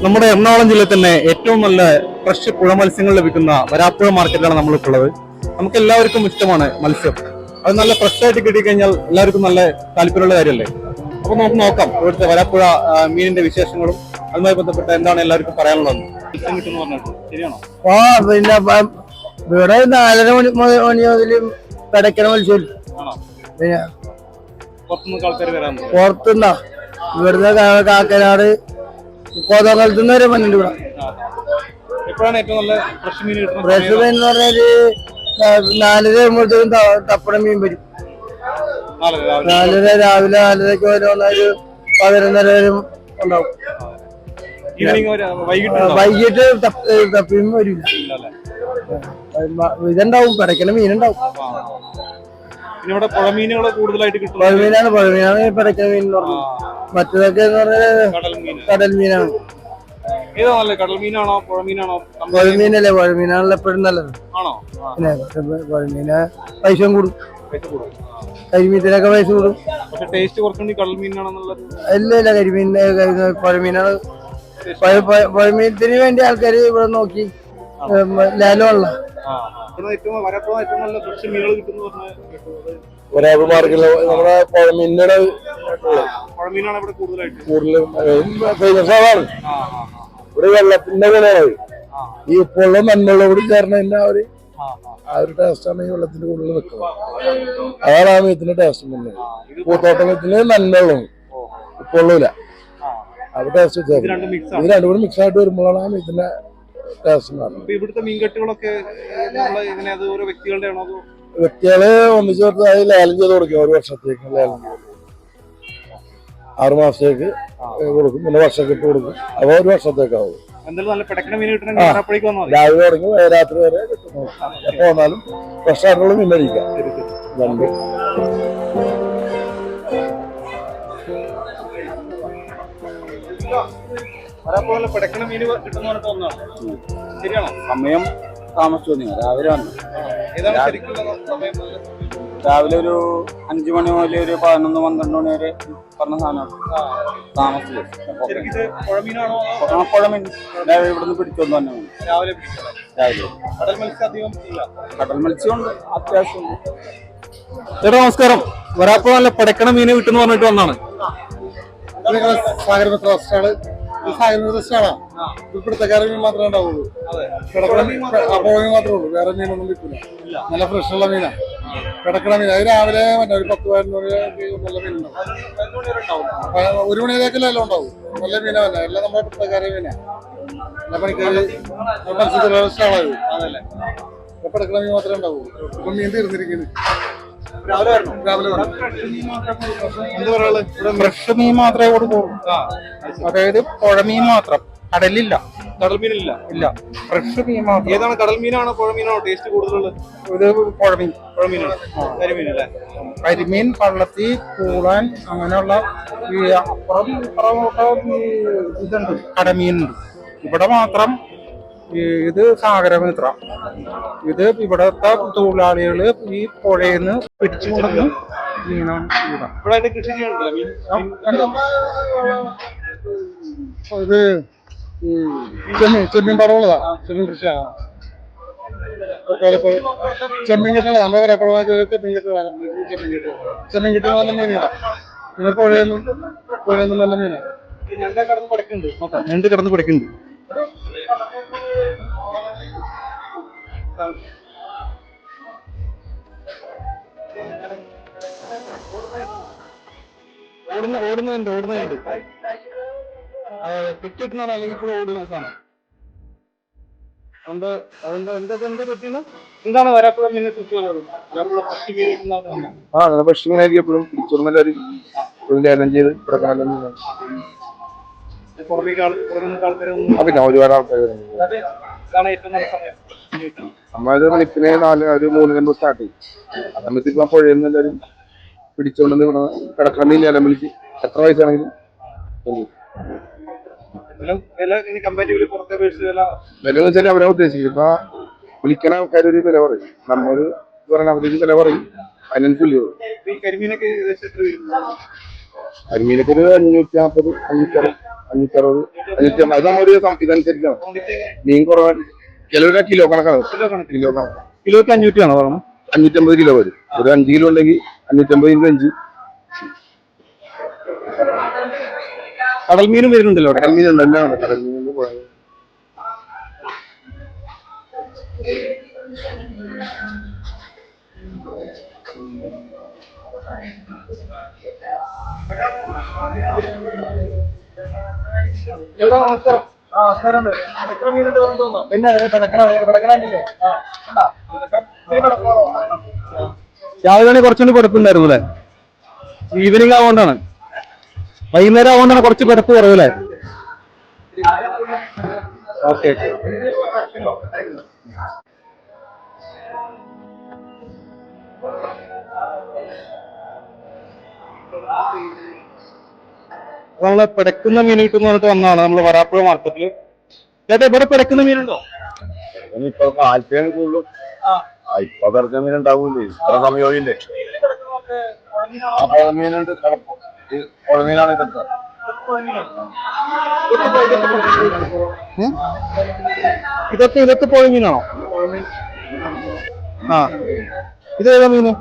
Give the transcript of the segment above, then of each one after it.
നമ്മുടെ എറണാകുളം ജില്ലയിൽ തന്നെ ഏറ്റവും നല്ല ഫ്രഷ് പുഴ മത്സ്യങ്ങൾ ലഭിക്കുന്ന വരാപ്പുഴ മാർക്കറ്റിലാണ് നമ്മളിപ്പോൾ ഉള്ളത്. നമുക്ക് എല്ലാവർക്കും ഇഷ്ടമാണ് മത്സ്യം. അത് നല്ല ഫ്രഷ് ആയിട്ട് കിട്ടിക്കഴിഞ്ഞാൽ എല്ലാവർക്കും നല്ല താല്പര്യമുള്ള കാര്യമല്ലേ. അപ്പൊ നമുക്ക് നോക്കാം ഇവിടുത്തെ വരാപ്പുഴ മീനിന്റെ വിശേഷങ്ങളും അതുമായി ബന്ധപ്പെട്ട എന്താണ് എല്ലാവർക്കും പറയാനുള്ളത്. മത്സ്യം കിട്ടുമെന്ന് പറഞ്ഞിട്ട് ശരിയാണോ? പിന്നെ ഇവിടെ 4:30 മണി മുതൽ കിടക്കണ മത്സ്യം. പിന്നെ പുറത്തുനിന്ന് ആൾക്കാർ വരാറുണ്ട്. പുറത്തുനിന്നാ ഇവിടുന്ന് കാക്കനാട് കോതമംഗലത്തുനിന്ന് വരെ വന്നിട്ടുണ്ട് ഇവിടെ. എപ്പോഴാണ് ഏറ്റവും നല്ല ഫ്രഷ് മീൻ കിട്ടുന്നത്? ഫ്രഷ് മീൻ എന്ന് പറഞ്ഞാല് 4:30 ആകുമ്പോഴത്തേക്കും തപ്പട മീൻ വരും. 4:30 രാവിലെ 4:30 വരെ ഒരു 11:30 വരെ ഉണ്ടാവും. വൈകിട്ട് തപ്പിയും വരില്ല. ഇതുണ്ടാവും, പിടയ്ക്കണ മീനുണ്ടാവും. പുഴമീനുകള് കൂടുതലായിട്ട് കിട്ടും. പുഴമീനാണ് പിടയ്ക്കണ മീൻ എന്ന് പറഞ്ഞത്. മറ്റേതൊക്കെ എന്ന് പറഞ്ഞാൽ കടൽ മീനാണ്. പുഴമീനല്ലേ, പുഴമീനാണല്ലോ എപ്പോഴും നല്ലത്. പിന്നെ പുഴമീന് പൈസ കൂടും, കരിമീനൊക്കെ പൈസ കൂടും. ഇല്ല കരിമീൻ പുഴമീനാണ്. പുഴമീനത്തിന് വേണ്ടി ആൾക്കാർ ഇവിടെ നോക്കി ലാലമുള്ള വരാപ്പുഴ മാർക്കറ്റിൽ നമ്മുടെ പുഴമീനാണ് കൂടുതലും ഫേമസ് ആണ്. ഇവിടെ വെള്ളത്തിന്റെ ഗുണമാണ് ഈ ഉപ്പുള്ള മണ്ണുള്ള കൂടി ചേർന്നതിന്റെ ആ ഒരു ടേസ്റ്റാണ് ഈ വെള്ളത്തിന്റെ കൂടുതൽ വെക്കുന്നത്. അതാണ് ആ മീത്തിന്റെ ടേസ്റ്റ് തന്നെ. പൂത്തോട്ട മീത്തിന് നന്മയുള്ളൂ, ഉപ്പുള്ളൂല. അത് ടേസ്റ്റ് ഇത് രണ്ടും കൂടി മിക്സ് ആയിട്ട് വരുമ്പോഴാണ് ആ മീത്തിന്റെ ടേസ്റ്റ്. ഇവിടുത്തെ മീൻകെട്ടുകളൊക്കെ വ്യക്തികള് ഒന്നിച്ചു ചേർത്ത് ലേലം ചെയ്ത് കൊടുക്കും. ഒരു വർഷത്തേക്ക് ലേലം ചെയ്ത് 6 മാസത്തേക്ക് കൊടുക്കും, പിന്നെ വർഷക്കെട്ട് കൊടുക്കും. അപ്പൊ ഒരു വർഷത്തേക്കാവും. രാവിലെ തുടങ്ങി രാത്രി വരെ കിട്ടും. എപ്പോ വന്നാലും ഫ്രഷ് ആയിട്ടുള്ള മീൻ കഴിക്കാം. രണ്ട് സമയം താമസിച്ചു. രാവിലെ വന്നു. രാവിലെ ഒരു 5 മണി മുതൽ ഒരു 11-12 മണി വരെ പറഞ്ഞ സാധനമാണ് താമസിച്ചത്. പുഴമീൻ രാവിലെ ഇവിടുന്ന് പിടിച്ചോണ്ട് തന്നെ രാവിലെ. കടൽ മത്സ്യം ഉണ്ട് അത്യാവശ്യം. ചേട്ടാ നമസ്കാരം. വരാപ്പുഴ നല്ല പടക്കണ മീന് കിട്ടുന്ന പറഞ്ഞിട്ട് വന്നാണ്. ഇവിടുത്തെ മീൻ മാത്രമേ ഉണ്ടാവുള്ളൂ. പുഴമീൻ മാത്രമേ ഉള്ളൂ, വേറെ മീനൊന്നും കിട്ടില്ല. നല്ല ഫ്രഷ് ഉള്ള മീനാ കിടക്കണ മീൻ. അത് രാവിലെ ഒരു 10-11 മണി നല്ല മീനുണ്ടാവും. 1 മണി വരെയൊക്കെ എല്ലാം ഉണ്ടാവും. നല്ല മീനാ തന്നെ, എല്ലാം നമ്മുടെ ഇവിടുത്തെ മീനാ. എല്ലാ പണിക്കാര് മത്സ്യത്തൊഴിലാളികളാണ്. കിടക്കണ മീൻ മാത്രമേ ഉണ്ടാവുള്ളൂ. ഇപ്പൊ മീൻ തീർന്നിരിക്കുന്നു. ഫ്രഷ് മീൻ മാത്രമേ കൊടുക്കുള്ളൂ. അതായത് പുഴമീൻ മാത്രം, കടലില്ല. കടൽമീനില്ല? ഇല്ല, ഫ്രഷ് മീൻ മാത്രം. ഏതാണ് കടൽമീനാണോ പുഴമീനാണോ ടേസ്റ്റ് കൂടുതലുള്ളത്? ഇത് പുഴമീൻ. പുഴമീനാണ്. കരിമീനല്ലേ? കരിമീൻ, പള്ളത്തി, പൂളാൻ, അങ്ങനെയുള്ള ഈ അപ്പുറം ഇതുണ്ട്, കടമീനുണ്ട്. ഇവിടെ മാത്രം ഇത് സാഗരമിത്ര. ഇത് ഇവിടത്തെ തൊഴിലാളികള് ഈ പുഴയിന്ന് പിടിച്ചു കൊണ്ടുവന്ന് മീനാണ്. ഇവിടെ കൃഷി ചെയ്യണ്ടല്ലോ മീൻ. ഇത് ചെമ്മീൻ പടമുള്ളതാ. ചെമ്മീൻ കൃഷിയാണ്. ചെമ്മീൻ കിട്ടണ നമ്മുടെ ചെമ്മീൻ കിട്ടുന്ന നല്ല മീനാണ്. പിന്നെ പുഴയൊന്നും നല്ല മീനാണ്. ഞണ്ട് കിടന്ന് പഠിക്കുന്നുണ്ട്. ഓടുന്നുണ്ട്. ടിക്കറ്റിനാണ് അല്ലെങ്കിൽ ഇപ്പോൾ ഓടുന്ന സാധനം. എന്താണ് വരാപ്പുഴ മീനെ പക്ഷിമീനായിരിക്കും എപ്പോഴും പിടിച്ചോളും. ലേലം ചെയ്ത് കിടക്കാൻ. പുറമേക്ക് ആൾക്കാരെ പിന്നെ ഒരുപാട് ആൾക്കാർ ഇതാണ് ഏറ്റവും നല്ല സമയം. നമ്മളത് വെളുപ്പിനെ 3 സ്റ്റാർട്ട് ചെയ്യും. ആ സമയത്ത് ഇപ്പൊ പുഴയിൽ നിന്ന് എല്ലാവരും പിടിച്ചോണ്ട് ഇവിടെ കിടക്കണ മീൻ ഇലം വിളിച്ച് എത്ര വയസ്സാണെങ്കിലും വില എന്ന് വെച്ചാൽ അവരെ ഉദ്ദേശിക്കും. ഇപ്പൊ വിളിക്കണ ആൾക്കാർ ഒരു വില പറയും, നമ്മളൊരു പറഞ്ഞ അവരൊരു വില പറയും, അതിനനുസരിച്ച് കരിമീനൊക്കെ കരിമീനൊക്കെ ഒരു 540, 560, 560, 550. അത് നമ്മളൊരു ഇതനുസരിച്ചാണ്. മീൻ കുറവാൻ ചിലവരെ കിലോ കണക്കാണ്. കിലോക്ക് 500 ആണോ പറഞ്ഞത്? 550 കിലോ വരും. ഒരു 5 കിലോ ഉണ്ടെങ്കിൽ 550 5. കടൽ മീനും വരുന്നുണ്ടല്ലോ. കടൽ മീനുണ്ട്, എല്ലാം ഉണ്ട്. കടൽ മീനിൽ പോയത് പിന്നെ കിടക്കണില്ലേ? രാവിലെ കുറച്ചുകൂടി കിടപ്പുണ്ടായിരുന്നു അല്ലേ? ഈവനിങ് ആവുകൊണ്ടാണ്, വൈകുന്നേരം ആവുകൊണ്ടാണ് കുറച്ച് കിടപ്പ് കുറവല്ലേ? ഓക്കെ നമ്മളെ പിടക്കുന്ന മീൻ കിട്ടുന്ന പറഞ്ഞിട്ട് വന്നതാണ് നമ്മള് വരാപ്പുഴ മാർക്കറ്റില്. ചേട്ടാ ഇവിടെ പിടക്കുന്ന മീനുണ്ടോ? ഇപ്പൊ കാൽപ്പയാണ് കൂടുതലും. ഇപ്പൊ പിറച്ച മീൻ ഉണ്ടാവൂലേ, ഇത്ര സമയമില്ലേ. മീനുണ്ട്, പുഴമീനാണ് ഇതൊക്കെ. ഇതൊക്കെ പുഴ മീനാണോ? ആ, ഇതേതാ മീന്?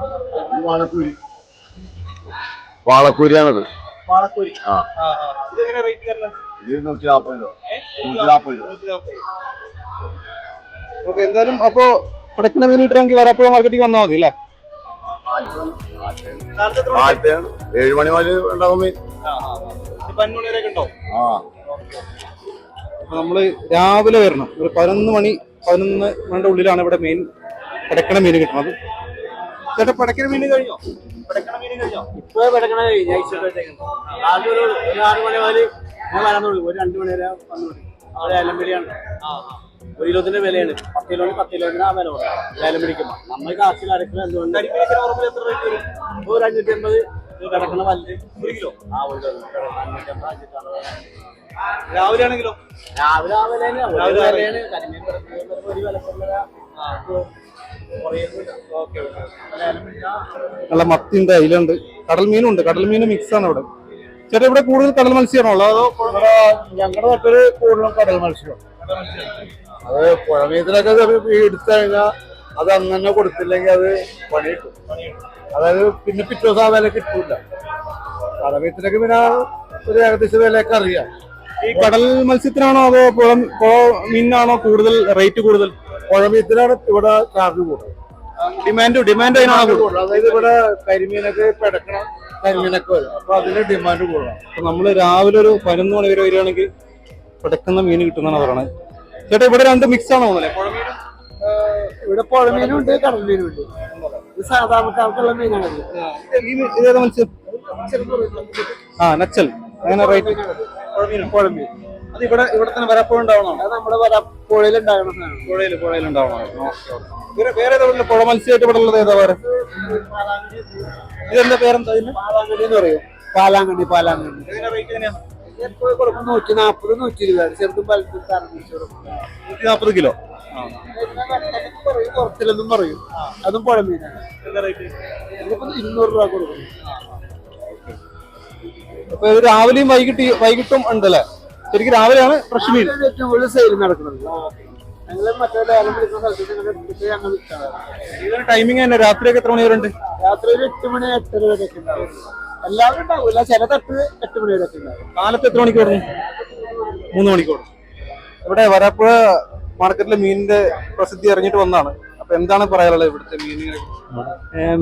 വാളക്കൂരിയാണത്. ആ, ഇത് 140 രൂപ. 140 രൂപ. ഓക്കെ, എന്തായാലും അപ്പൊ പിടക്കുന്ന മീൻ കിട്ടണമെങ്കിൽ വരാപ്പുഴ മാർക്കറ്റിൽ വന്നാൽ മതി അല്ലേ? 7 മണി മുതൽ ഉണ്ടാവും മീൻ. നമ്മള് രാവിലെ വരണം. ഒരു 11 മണിയുടെ ഉള്ളിലാണ് ഇവിടെ മീൻ പിടക്കണ മീൻ കിട്ടുന്നത്. ചേട്ടാ പിടക്കണ മീൻ കഴിഞ്ഞോ? ഇപ്പൊ കിടക്കണ ആദ്യം ഒരു 6 മണി മുതൽ ഞാൻ വരാന്നുള്ളൂ. ഒരു 2 മണി വരെ വന്നു. അവിടെ ഏലം പിടിയാണ്. 1 കിലോത്തിന്റെ വിലയാണ്. 10 കിലോന് 10 കിലോത്തിന് ആ വില കൊടുക്കും ഏലം പിടിക്കുമ്പോ. നമ്മൾ കാശിൽ അരക്കുന്നത് എന്തുകൊണ്ട് ഒരു 550 കിടക്കണ വലുത് 1 കിലോ. ആ 1 കിലോ 550, 560. രാവിലെ ആണെങ്കിലോ? രാവിലെ വിലയാണ്. കരിമീൻ ഒരു വില നല്ല മത്തിയുണ്ട്, അയിലുണ്ട്, കടൽ മീനുണ്ട്. കടൽ മീൻ മിക്സ് ആണ് ഇവിടെ. ചേട്ടാ ഇവിടെ കൂടുതൽ കടൽ മത്സ്യമാണോ ഉള്ളത്? അതോ ഞങ്ങളുടെ നാട്ടില് കൂടുതലും കടൽ മത്സ്യം. അത് പുഴമീനത്തിനൊക്കെ എടുത്തു കഴിഞ്ഞാൽ അത് അന്ന് തന്നെ കൊടുത്തില്ലെങ്കിൽ അത് പണി കിട്ടും. അതായത് പിന്നെ പിറ്റേ ദിവസം ആ വില കിട്ടൂല. കടമീനത്തിനൊക്കെ പിന്നെ ഒരു ഏകദേശം വിലയൊക്കെ അറിയാം. ഈ കടൽ മത്സ്യത്തിനാണോ അതോ പുഴ മീനിനാണോ കൂടുതൽ റേറ്റ് കൂടുതൽ? പുഴമീനത്തിനാണ് ഇവിടെ ചാർജ് കൂടുതൽ. ഡിമാൻഡ് അതിനാണ് കൂടുതൽ. അതായത് ഇവിടെ കരിമീനൊക്കെ പിടക്കണം, കരിമീനൊക്കെ വരും. അപ്പൊ അതിന് ഡിമാൻഡ് കൂടുതലാണ്. അപ്പൊ നമ്മള് രാവിലെ ഒരു 11 മണി വരെ വരികയാണെങ്കിൽ പിടക്കുന്ന മീൻ കിട്ടുന്നതാണ് പറയണത്. ചേട്ടാ ഇവിടെ 2 മിക്സ് ആണോ? ഇവിടെ പുഴമീനും ഉണ്ട്, കടൽ മീനും ഉണ്ട്. ഇത് സാധാരണക്കാർക്കുള്ള മീനാണ്. ഇതേതാ മത്സ്യം? നച്ചൽ. അങ്ങനെ റേറ്റ് പുഴമീൻ അത് ഇവിടെ തന്നെ വരാപ്പുഴ ഉണ്ടാവണം. അത് നമ്മുടെ പുഴയിലുണ്ടാകണം. പുഴയിലുണ്ടാവണം. വേറെ ഏതാ പുഴ മത്സ്യമായിട്ട് ഇവിടെ ഉള്ളത്? ഏതാ വേറെ? ഇതെന്താ പേരെന്താ? പാലാങ്കണ്ണി എന്ന് പറയും. പാലാങ്കണ്ണി. റേറ്റ് എങ്ങനെയാ? 140, 120. ചെറുതും വലുതും 140 കിലോ. പുറത്തിലൊന്നും പറയും. അതും പുഴമീനാണ്. ഇതിപ്പോ 200 രൂപ കൊടുക്കും. അപ്പൊ ഇത് രാവിലെയും വൈകിട്ടും ഉണ്ടല്ലേ? ശരിക്കും രാവിലെയാണ് ഫ്രഷ് മീൻ ഏറ്റവും കൂടുതൽ സെയിൽ നടക്കുന്നത്. ഞങ്ങൾ മറ്റേ ലേലം വിളിക്കുന്ന സ്ഥലത്ത് ഞങ്ങൾ ഇതിന് ടൈമിംഗ് തന്നെ രാത്രിയൊക്കെ എത്ര മണി വരെ ഉണ്ട്? രാത്രി ഒരു 8 മണി 8:30 വരെയൊക്കെ ഉണ്ടാവും. എല്ലാവരും ഉണ്ടാവില്ല, ചില തട്ട് 8 മണി വരെയൊക്കെ ഉണ്ടാവും. കാലത്ത് എത്ര മണിക്ക് തുടങ്ങും? 3 മണിക്കൂർ. ഇവിടെ വരാപ്പുഴ മാർക്കറ്റിലെ മീനിന്റെ പ്രസിദ്ധി അറിഞ്ഞിട്ട് വന്നാണ്. അപ്പൊ എന്താണ് പറയാനുള്ളത് ഇവിടുത്തെ മീനുകളെ?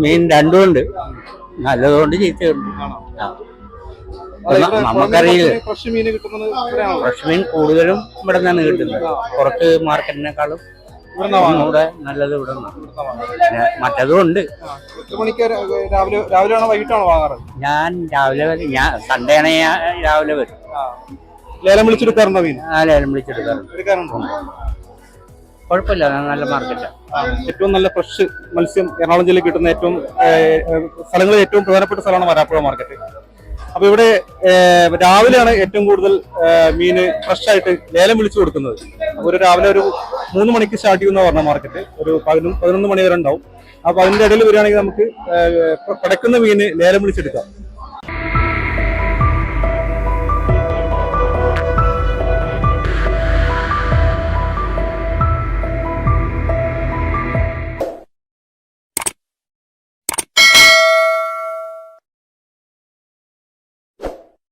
മീൻ രണ്ടും ഉണ്ട്, നല്ലതുകൊണ്ട് ചീത്തയുണ്ട്. നമുക്കറിയില്ല, ഫ്രഷ് മീൻ കിട്ടുന്നത് ഇവിടെയാണോ? ഫ്രഷ് മീൻ കൂടുതലും ഇവിടെ നിന്നാണ് കിട്ടുന്നത്. പുറത്ത് മാർക്കറ്റിനേക്കാളും ഇവിടെ നല്ലത് ഇവിടെ മറ്റതും ഉണ്ട്. എത്ര മണിക്ക് രാവിലെയാണോ വൈകിട്ടാണോ വാങ്ങാറ്? ഞാൻ രാവിലെ വരും. സൺഡേ ആണെങ്കിൽ രാവിലെ വരും. ലേലം വിളിച്ചെടുക്കാറുണ്ടോ മീൻ? ആ ലേലം വിളിച്ചെടുക്കാറുണ്ട്. എടുക്കാറുണ്ടോ? കുഴപ്പമില്ല, നല്ല മാർക്കറ്റാണ്. ഏറ്റവും നല്ല ഫ്രഷ് മത്സ്യം എറണാകുളം ജില്ലയിൽ കിട്ടുന്ന ഏറ്റവും സ്ഥലങ്ങളിൽ ഏറ്റവും പ്രധാനപ്പെട്ട സ്ഥലമാണ് വരാപ്പുഴ മാർക്കറ്റ്. അപ്പൊ ഇവിടെ രാവിലെയാണ് ഏറ്റവും കൂടുതൽ മീന് ഫ്രഷ് ആയിട്ട് ലേലം വിളിച്ചു കൊടുക്കുന്നത്. അപ്പൊ ഒരു രാവിലെ ഒരു 3 മണിക്ക് സ്റ്റാർട്ട് ചെയ്യുന്ന പറഞ്ഞ മാർക്കറ്റ് ഒരു 11 മണി വരെ ഉണ്ടാവും. അപ്പൊ അതിന്റെ ഇടയിൽ വരികയാണെങ്കിൽ നമുക്ക് കിടക്കുന്ന മീന് ലേലം വിളിച്ചെടുക്കാം.